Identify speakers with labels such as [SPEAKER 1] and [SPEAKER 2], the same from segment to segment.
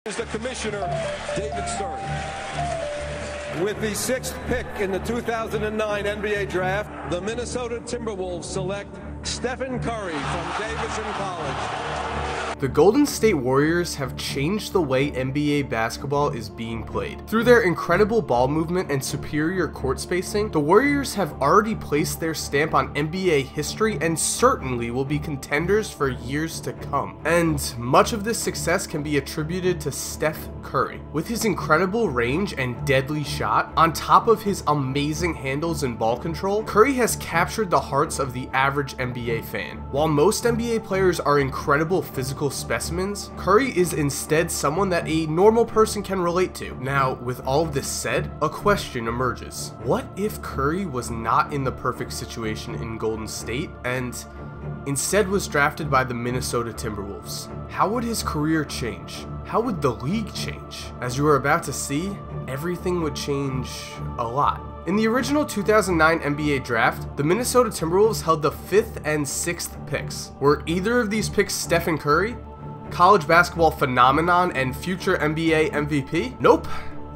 [SPEAKER 1] Is the commissioner, David Stern.
[SPEAKER 2] With the 6th pick in the 2009 NBA draft,
[SPEAKER 1] The Minnesota Timberwolves select Stephen Curry from Davidson College.
[SPEAKER 3] The Golden State Warriors have changed the way NBA basketball is being played. Through their incredible ball movement and superior court spacing, the Warriors have already placed their stamp on NBA history and certainly will be contenders for years to come. And much of this success can be attributed to Steph Curry. With his incredible range and deadly shot, on top of his amazing handles and ball control, Curry has captured the hearts of the average NBA fan. While most NBA players are incredible physical specimens, Curry is instead someone that a normal person can relate to. Now, with all of this said, a question emerges. What if Curry was not in the perfect situation in Golden State and instead was drafted by the Minnesota Timberwolves? How would his career change? How would the league change? As you are about to see, everything would change a lot. In the original 2009 NBA draft, the Minnesota Timberwolves held the 5th and 6th picks. Were either of these picks Stephen Curry, college basketball phenomenon and future NBA MVP? Nope.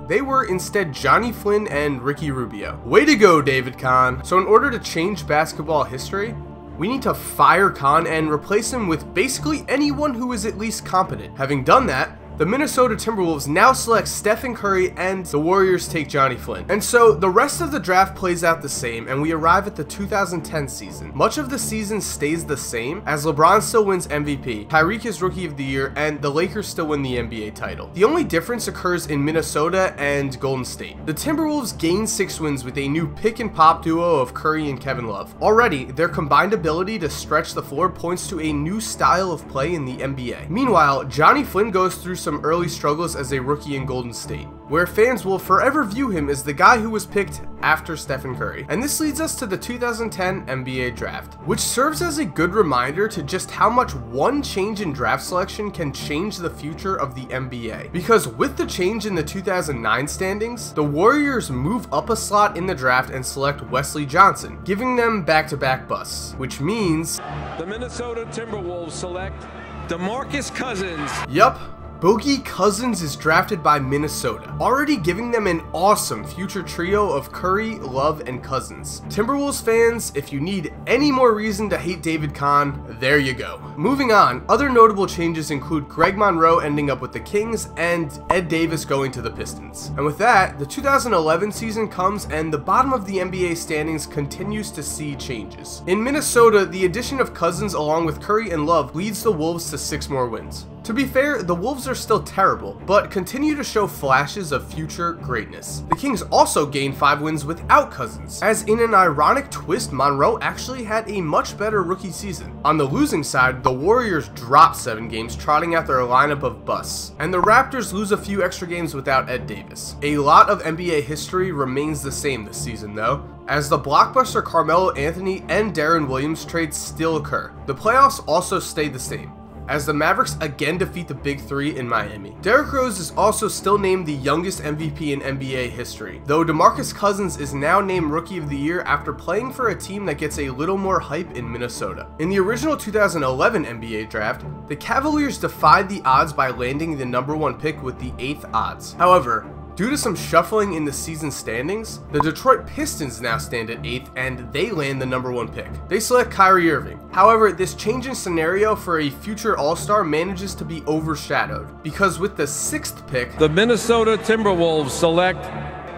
[SPEAKER 3] They were instead Johnny Flynn and Ricky Rubio. Way to go, David Kahn. So in order to change basketball history, we need to fire Kahn and replace him with basically anyone who is at least competent. Having done that, the Minnesota Timberwolves now select Stephen Curry and the Warriors take Johnny Flynn. And so the rest of the draft plays out the same and we arrive at the 2010 season. Much of the season stays the same as LeBron still wins MVP, Tyreek is Rookie of the Year, and the Lakers still win the NBA title. The only difference occurs in Minnesota and Golden State. The Timberwolves gain 6 wins with a new pick and pop duo of Curry and Kevin Love. Already, their combined ability to stretch the floor points to a new style of play in the NBA. Meanwhile, Johnny Flynn goes through some early struggles as a rookie in Golden State, where fans will forever view him as the guy who was picked after Stephen Curry. And this leads us to the 2010 NBA draft, which serves as a good reminder to just how much one change in draft selection can change the future of the NBA. Because with the change in the 2009 standings, the Warriors move up a slot in the draft and select Wesley Johnson, giving them back-to-back busts, which means
[SPEAKER 1] The Minnesota Timberwolves select DeMarcus Cousins.
[SPEAKER 3] Yup. Boogie Cousins is drafted by Minnesota, already giving them an awesome future trio of Curry, Love, and Cousins. Timberwolves fans, if you need any more reason to hate David Kahn, there you go. Moving on, other notable changes include Greg Monroe ending up with the Kings and Ed Davis going to the Pistons. And with that, the 2011 season comes and the bottom of the NBA standings continues to see changes. In Minnesota, the addition of Cousins along with Curry and Love leads the Wolves to 6 more wins. To be fair, the Wolves are still terrible, but continue to show flashes of future greatness. The Kings also gained 5 wins without Cousins, as in an ironic twist, Monroe actually had a much better rookie season. On the losing side, the Warriors dropped 7 games, trotting out their lineup of busts, and the Raptors lose a few extra games without Ed Davis. A lot of NBA history remains the same this season though, as the blockbuster Carmelo Anthony and Deron Williams trades still occur. The playoffs also stay the same, as the Mavericks again defeat the Big 3 in Miami. Derrick Rose is also still named the youngest MVP in NBA history, though DeMarcus Cousins is now named Rookie of the Year after playing for a team that gets a little more hype in Minnesota. In the original 2011 NBA draft, the Cavaliers defied the odds by landing the #1 pick with the 8th odds. However, due to some shuffling in the season standings, the Detroit Pistons now stand at 8th and they land the #1 pick. They select Kyrie Irving. However, this change in scenario for a future All-Star manages to be overshadowed, because with the 6th pick,
[SPEAKER 1] The Minnesota Timberwolves select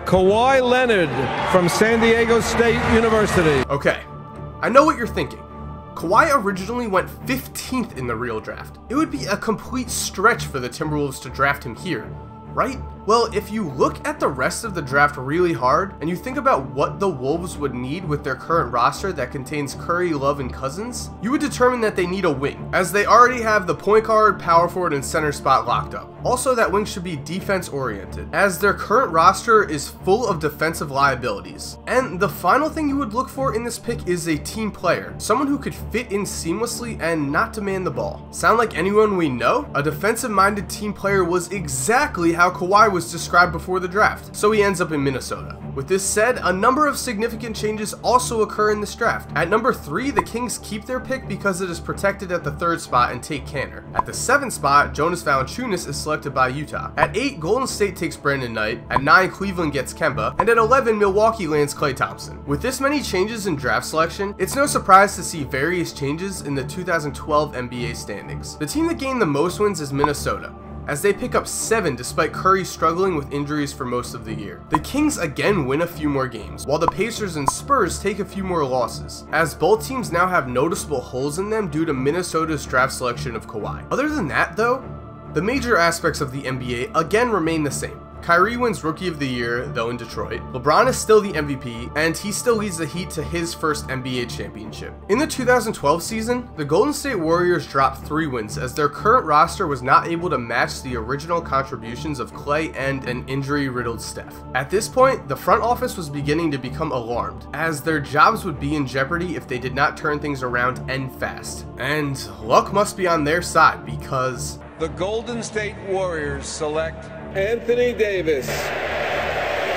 [SPEAKER 1] Kawhi Leonard from San Diego State University.
[SPEAKER 3] Okay, I know what you're thinking. Kawhi originally went 15th in the real draft. It would be a complete stretch for the Timberwolves to draft him here, right? Well, if you look at the rest of the draft really hard, and you think about what the Wolves would need with their current roster that contains Curry, Love, and Cousins, you would determine that they need a wing, as they already have the point guard, power forward, and center spot locked up. Also, that wing should be defense oriented, as their current roster is full of defensive liabilities. And the final thing you would look for in this pick is a team player, someone who could fit in seamlessly and not demand the ball. Sound like anyone we know? A defensive-minded team player was exactly how Kawhi was described before the draft, so he ends up in Minnesota. With this said, a number of significant changes also occur in this draft. At number 3, the Kings keep their pick because it is protected at the 3rd spot and take Canner. At the 7th spot, Jonas Valanciunas is selected by Utah. At 8, Golden State takes Brandon Knight. At 9, Cleveland gets Kemba. And at 11, Milwaukee lands Klay Thompson. With this many changes in draft selection, it's no surprise to see various changes in the 2012 NBA standings. The team that gained the most wins is Minnesota, as they pick up 7 despite Curry struggling with injuries for most of the year. The Kings again win a few more games, while the Pacers and Spurs take a few more losses, as both teams now have noticeable holes in them due to Minnesota's draft selection of Kawhi. Other than that though, the major aspects of the NBA again remain the same. Kyrie wins Rookie of the Year, though in Detroit. LeBron is still the MVP, and he still leads the Heat to his first NBA championship. In the 2012 season, the Golden State Warriors dropped 3 wins as their current roster was not able to match the original contributions of Klay and an injury-riddled Steph. At this point, the front office was beginning to become alarmed, as their jobs would be in jeopardy if they did not turn things around and fast. And luck must be on their side because
[SPEAKER 2] the Golden State Warriors select Anthony Davis.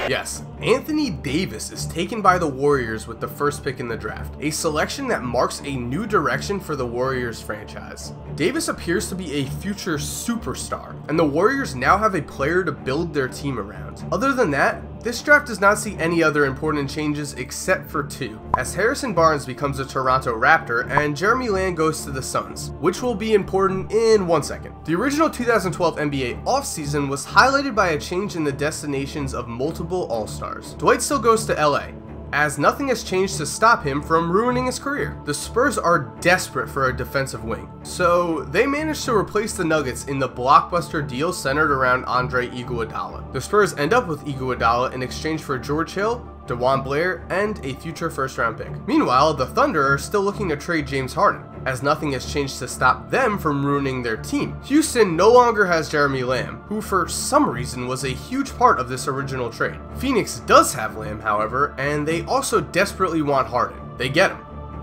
[SPEAKER 3] Yes, Anthony Davis is taken by the Warriors with the first pick in the draft, a selection that marks a new direction for the Warriors franchise. Davis appears to be a future superstar, and the Warriors now have a player to build their team around. Other than that, this draft does not see any other important changes except for 2, as Harrison Barnes becomes a Toronto Raptor and Jeremy Lamb goes to the Suns, which will be important in 1 second. The original 2012 NBA offseason was highlighted by a change in the destinations of multiple All-Stars. Dwight still goes to LA, as nothing has changed to stop him from ruining his career. The Spurs are desperate for a defensive wing, so they managed to replace the Nuggets in the blockbuster deal centered around Andre Iguodala. The Spurs end up with Iguodala in exchange for George Hill, DeJuan Blair, and a future first-round pick. Meanwhile, the Thunder are still looking to trade James Harden, as nothing has changed to stop them from ruining their team. Houston no longer has Jeremy Lamb, who for some reason was a huge part of this original trade. Phoenix does have Lamb, however, and they also desperately want Harden. They get him,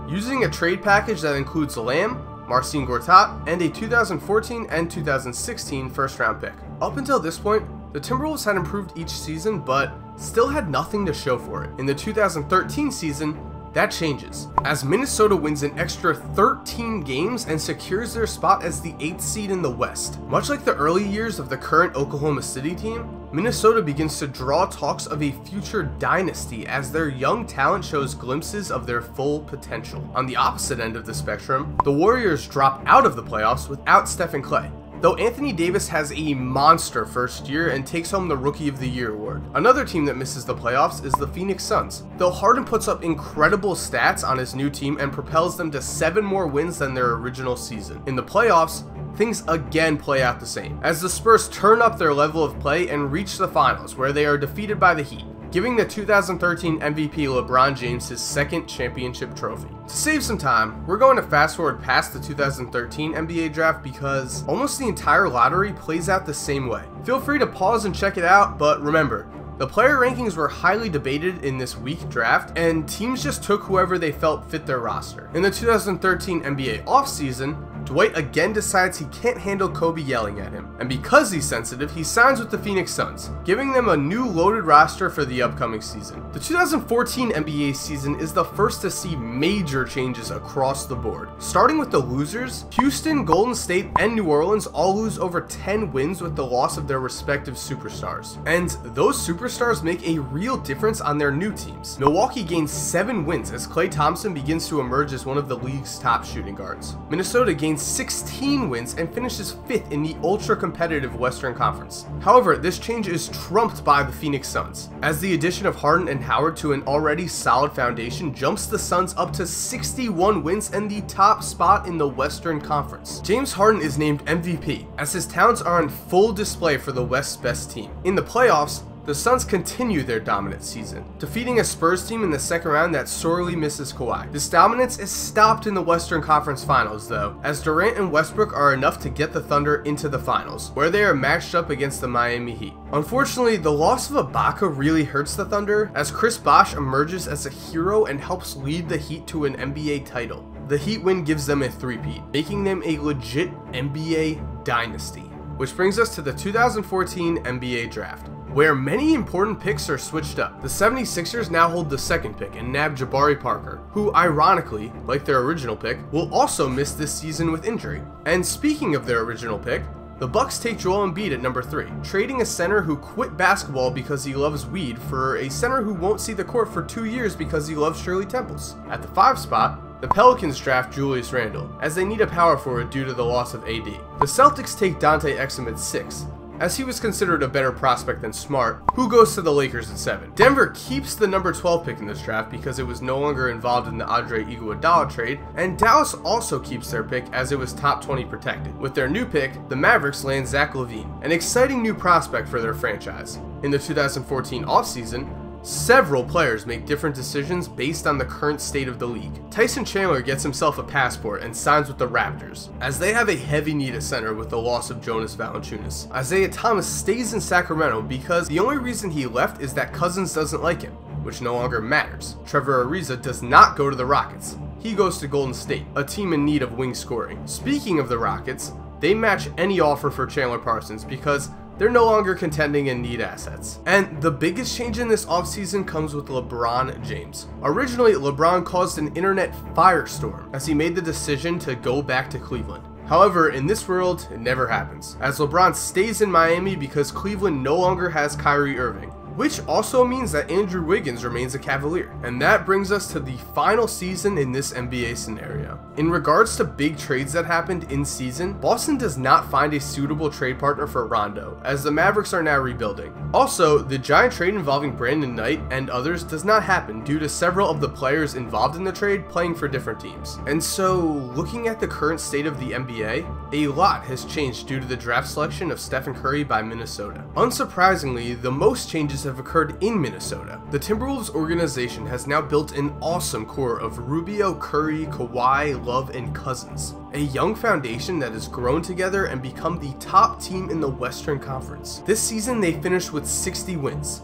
[SPEAKER 3] using a trade package that includes Lamb, Marcin Gortat, and a 2014 and 2016 first-round pick. Up until this point, the Timberwolves had improved each season, but still had nothing to show for it. In the 2013 season, that changes, as Minnesota wins an extra 13 games and secures their spot as the 8th seed in the West. Much like the early years of the current Oklahoma City team, Minnesota begins to draw talks of a future dynasty as their young talent shows glimpses of their full potential. On the opposite end of the spectrum, the Warriors drop out of the playoffs without Steph and Klay, though Anthony Davis has a monster first year and takes home the Rookie of the Year award. Another team that misses the playoffs is the Phoenix Suns, though Harden puts up incredible stats on his new team and propels them to 7 more wins than their original season. In the playoffs, things again play out the same, as the Spurs turn up their level of play and reach the finals, where they are defeated by the Heat, giving the 2013 MVP LeBron James his 2nd championship trophy. To save some time, we're going to fast forward past the 2013 NBA draft because almost the entire lottery plays out the same way. Feel free to pause and check it out, but remember, the player rankings were highly debated in this weak draft, and teams just took whoever they felt fit their roster. In the 2013 NBA offseason, Dwight again decides he can't handle Kobe yelling at him, and because he's sensitive, he signs with the Phoenix Suns, giving them a new loaded roster for the upcoming season. The 2014 NBA season is the first to see major changes across the board. Starting with the losers, Houston, Golden State, and New Orleans all lose over 10 wins with the loss of their respective superstars, and those superstars make a real difference on their new teams. Milwaukee gains 7 wins as Klay Thompson begins to emerge as one of the league's top shooting guards. Minnesota gains 16 wins and finishes 5th in the ultra-competitive Western Conference. However, this change is trumped by the Phoenix Suns, as the addition of Harden and Howard to an already solid foundation jumps the Suns up to 61 wins and the top spot in the Western Conference. James Harden is named MVP, as his talents are on full display for the West's best team. In the playoffs, the Suns continue their dominant season, defeating a Spurs team in the second round that sorely misses Kawhi. This dominance is stopped in the Western Conference Finals though, as Durant and Westbrook are enough to get the Thunder into the finals, where they are matched up against the Miami Heat. Unfortunately, the loss of Ibaka really hurts the Thunder, as Chris Bosh emerges as a hero and helps lead the Heat to an NBA title. The Heat win gives them a 3-peat, making them a legit NBA dynasty. Which brings us to the 2014 NBA Draft, where many important picks are switched up. The 76ers now hold the second pick and nab Jabari Parker, who ironically, like their original pick, will also miss this season with injury. And speaking of their original pick, the Bucks take Joel Embiid at number 3, trading a center who quit basketball because he loves weed for a center who won't see the court for 2 years because he loves Shirley Temples. At the 5 spot, the Pelicans draft Julius Randle, as they need a power forward due to the loss of AD. The Celtics take Dante Exum at 6, as he was considered a better prospect than Smart, who goes to the Lakers at 7. Denver keeps the number 12 pick in this draft because it was no longer involved in the Andre Iguodala trade, and Dallas also keeps their pick as it was top 20 protected. With their new pick, the Mavericks land Zach LaVine, an exciting new prospect for their franchise. In the 2014 offseason, several players make different decisions based on the current state of the league. Tyson Chandler gets himself a passport and signs with the Raptors, as they have a heavy need at center with the loss of Jonas Valanciunas. Isaiah Thomas stays in Sacramento because the only reason he left is that Cousins doesn't like him, which no longer matters. Trevor Ariza does not go to the Rockets. He goes to Golden State, a team in need of wing scoring. Speaking of the Rockets, they match any offer for Chandler Parsons because they're no longer contending and need assets. And the biggest change in this offseason comes with LeBron James. Originally, LeBron caused an internet firestorm as he made the decision to go back to Cleveland. However, in this world, it never happens, as LeBron stays in Miami because Cleveland no longer has Kyrie Irving, which also means that Andrew Wiggins remains a Cavalier. And that brings us to the final season in this NBA scenario. In regards to big trades that happened in season, Boston does not find a suitable trade partner for Rondo, as the Mavericks are now rebuilding. Also, the giant trade involving Brandon Knight and others does not happen due to several of the players involved in the trade playing for different teams. And so, looking at the current state of the NBA, a lot has changed due to the draft selection of Steph Curry by Minnesota. Unsurprisingly, the most changes have occurred in Minnesota. The Timberwolves organization has now built an awesome core of Rubio, Curry, Kawhi, Love, and Cousins. A young foundation that has grown together and become the top team in the Western Conference. This season they finished with 60 wins,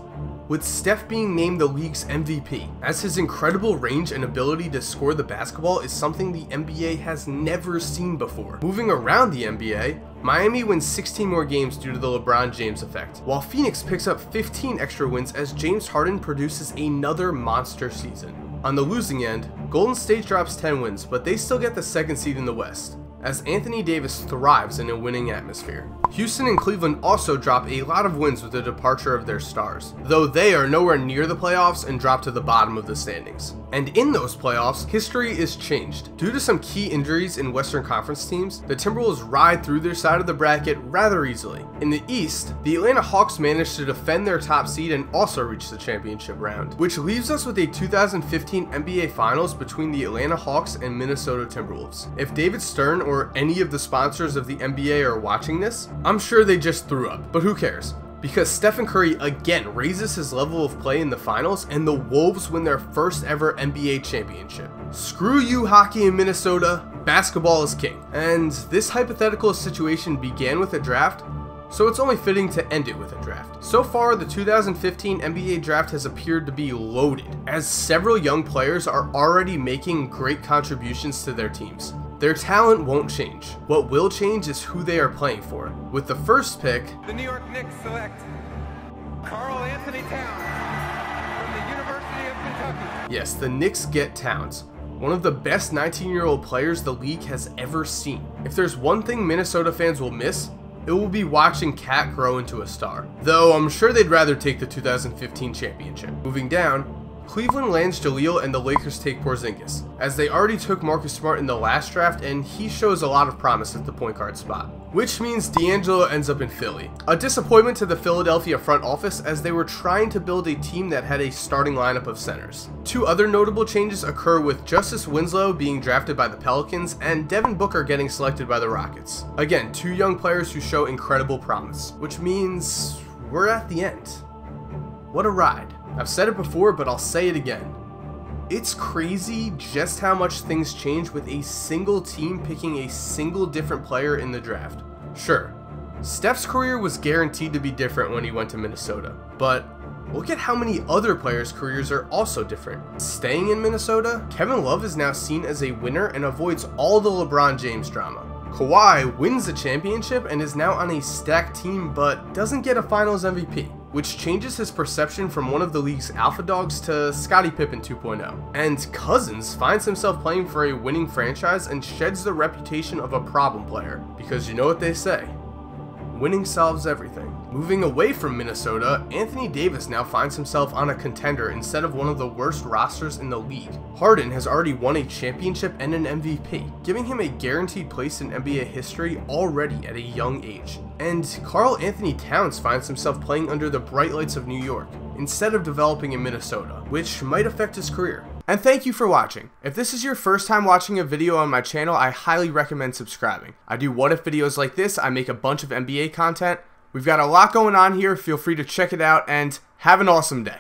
[SPEAKER 3] with Steph being named the league's MVP, as his incredible range and ability to score the basketball is something the NBA has never seen before. Moving around the NBA, Miami wins 16 more games due to the LeBron James effect, while Phoenix picks up 15 extra wins as James Harden produces another monster season. On the losing end, Golden State drops 10 wins, but they still get the second seed in the West, as Anthony Davis thrives in a winning atmosphere. Houston and Cleveland also drop a lot of wins with the departure of their stars, though they are nowhere near the playoffs and drop to the bottom of the standings. And in those playoffs, history is changed. Due to some key injuries in Western Conference teams, the Timberwolves ride through their side of the bracket rather easily. In the East, the Atlanta Hawks managed to defend their top seed and also reach the championship round, which leaves us with a 2015 NBA Finals between the Atlanta Hawks and Minnesota Timberwolves. If David Stern or any of the sponsors of the NBA are watching this, I'm sure they just threw up, but who cares? Because Steph Curry again raises his level of play in the finals and the Wolves win their first ever NBA championship. Screw you hockey in Minnesota, basketball is king. And this hypothetical situation began with a draft, so it's only fitting to end it with a draft. So far, the 2015 NBA draft has appeared to be loaded, as several young players are already making great contributions to their teams. Their talent won't change. What will change is who they are playing for. With the first pick,
[SPEAKER 2] The New York Knicks select Karl Anthony Towns from the University of Kentucky.
[SPEAKER 3] yes, the Knicks get Towns, one of the best 19-year-old players the league has ever seen. If there's one thing Minnesota fans will miss, it will be watching Cat grow into a star. Though I'm sure they'd rather take the 2015 championship. Moving down, Cleveland lands Jaleel and the Lakers take Porzingis, as they already took Marcus Smart in the last draft and he shows a lot of promise at the point guard spot. Which means D'Angelo ends up in Philly. A disappointment to the Philadelphia front office as they were trying to build a team that had a starting lineup of centers. Two other notable changes occur with Justice Winslow being drafted by the Pelicans and Devin Booker getting selected by the Rockets. Again, two young players who show incredible promise, which means we're at the end. What a ride. I've said it before, but I'll say it again. It's crazy just how much things change with a single team picking a single different player in the draft. Sure, Steph's career was guaranteed to be different when he went to Minnesota, but look at how many other players' careers are also different. Staying in Minnesota, Kevin Love is now seen as a winner and avoids all the LeBron James drama. Kawhi wins the championship and is now on a stacked team but doesn't get a finals MVP, which changes his perception from one of the league's alpha dogs to Scottie Pippen 2.0. And Cousins finds himself playing for a winning franchise and sheds the reputation of a problem player, because you know what they say, winning solves everything. Moving away from Minnesota, Anthony Davis now finds himself on a contender instead of one of the worst rosters in the league. Harden has already won a championship and an MVP, giving him a guaranteed place in NBA history already at a young age. And Karl Anthony Towns finds himself playing under the bright lights of New York, instead of developing in Minnesota, which might affect his career. And thank you for watching. If this is your first time watching a video on my channel, I highly recommend subscribing. I do what if videos like this, I make a bunch of NBA content. We've got a lot going on here, feel free to check it out, and have an awesome day.